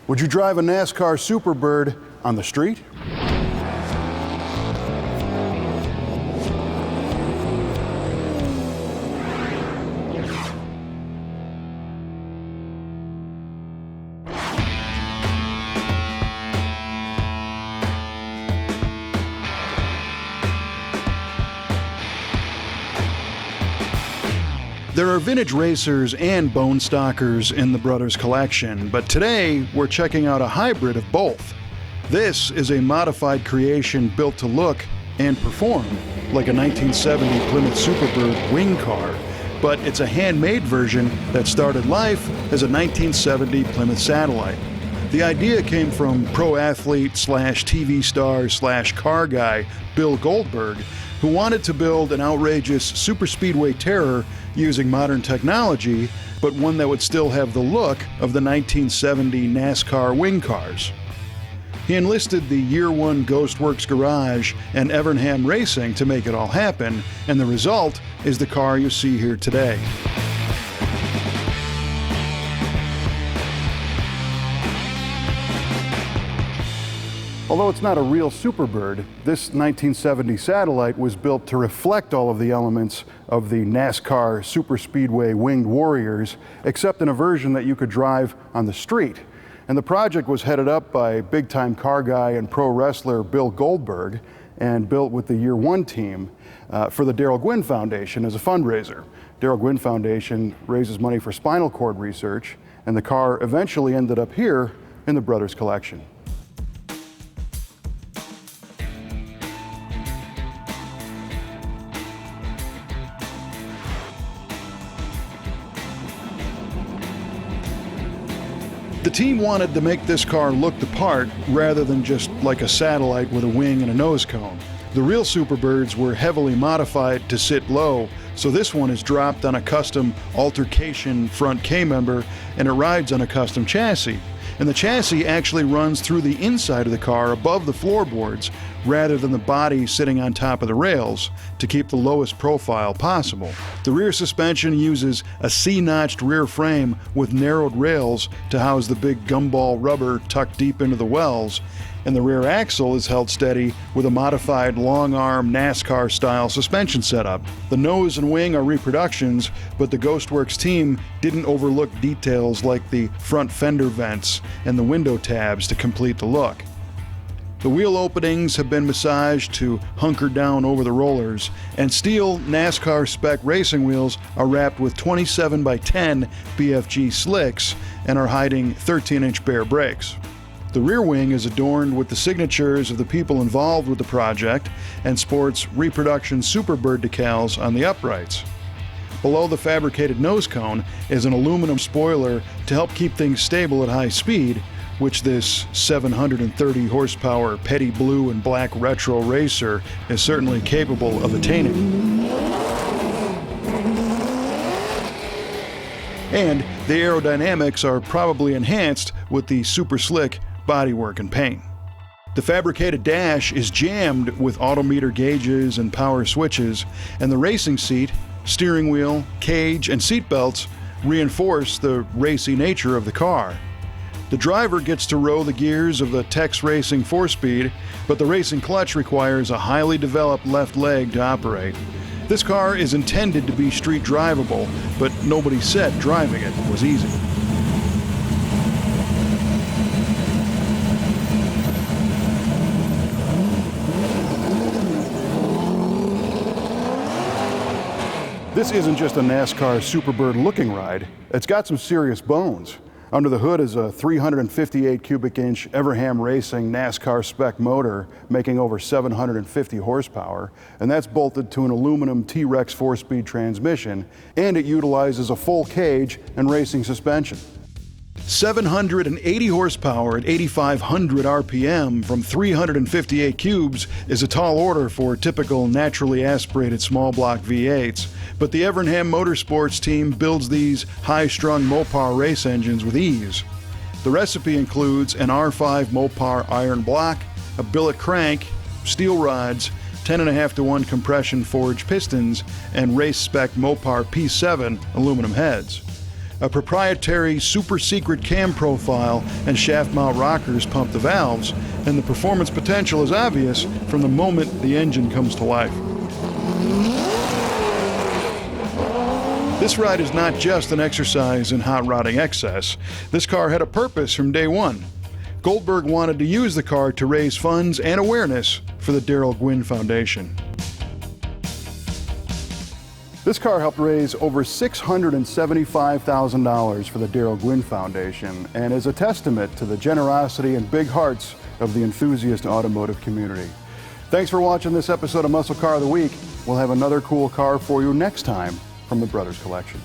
Would you drive a NASCAR Superbird on the street? There are vintage racers and bone stockers in the brothers' collection, but today we're checking out a hybrid of both. This is a modified creation built to look and perform like a 1970 Plymouth Superbird wing car, but it's a handmade version that started life as a 1970 Plymouth Satellite. The idea came from pro athlete slash TV star slash car guy Bill Goldberg, who wanted to build an outrageous superspeedway terror using modern technology, but one that would still have the look of the 1970 NASCAR wing cars. He enlisted the Year One Ghostworks Garage and Evernham Racing to make it all happen, and the result is the car you see here today. Although it's not a real Superbird, this 1970 Satellite was built to reflect all of the elements of the NASCAR Superspeedway Winged Warriors, except in a version that you could drive on the street. And the project was headed up by big-time car guy and pro wrestler Bill Goldberg, and built with the Year One team for the Darrell Gwynn Foundation as a fundraiser. Darrell Gwynn Foundation raises money for spinal cord research, and the car eventually ended up here in the brothers' collection. The team wanted to make this car look the part rather than just like a satellite with a wing and a nose cone. The real Superbirds were heavily modified to sit low, so this one is dropped on a custom altercation front K-member and it rides on a custom chassis. And the chassis actually runs through the inside of the car above the floorboards rather than the body sitting on top of the rails to keep the lowest profile possible. The rear suspension uses a C-notched rear frame with narrowed rails to house the big gumball rubber tucked deep into the wells, and the rear axle is held steady with a modified long-arm NASCAR-style suspension setup. The nose and wing are reproductions, but the Ghostworks team didn't overlook details like the front fender vents and the window tabs to complete the look. The wheel openings have been massaged to hunker down over the rollers, and steel NASCAR spec racing wheels are wrapped with 27x10 BFG slicks and are hiding 13-inch bare brakes. The rear wing is adorned with the signatures of the people involved with the project and sports reproduction Superbird decals on the uprights. Below the fabricated nose cone is an aluminum spoiler to help keep things stable at high speed, which this 730 horsepower petty blue and black retro racer is certainly capable of attaining. And the aerodynamics are probably enhanced with the super slick bodywork and paint. The fabricated dash is jammed with autometer gauges and power switches, and the racing seat, steering wheel, cage, and seat belts reinforce the racy nature of the car. The driver gets to row the gears of the Tex Racing 4-speed, but the racing clutch requires a highly developed left leg to operate. This car is intended to be street drivable, but nobody said driving it was easy. This isn't just a NASCAR Superbird looking ride, it's got some serious bones. Under the hood is a 358 cubic inch Evernham Racing NASCAR spec motor making over 750 horsepower, and that's bolted to an aluminum T-Rex 4-speed transmission, and it utilizes a full cage and racing suspension. 780 horsepower at 8,500 RPM from 358 cubes is a tall order for typical naturally aspirated small block V8s, but the Evernham Motorsports team builds these high-strung Mopar race engines with ease. The recipe includes an R5 Mopar iron block, a billet crank, steel rods, 10.5-to-1 compression forged pistons, and race-spec Mopar P7 aluminum heads. A proprietary super secret cam profile and shaft mount rockers pump the valves, and the performance potential is obvious from the moment the engine comes to life. This ride is not just an exercise in hot rodding excess. This car had a purpose from day one. Goldberg wanted to use the car to raise funds and awareness for the Daryl Gwynn Foundation. This car helped raise over $675,000 for the Daryl Gwynn Foundation and is a testament to the generosity and big hearts of the enthusiast automotive community. Thanks for watching this episode of Muscle Car of the Week. We'll have another cool car for you next time from the Brothers Collection.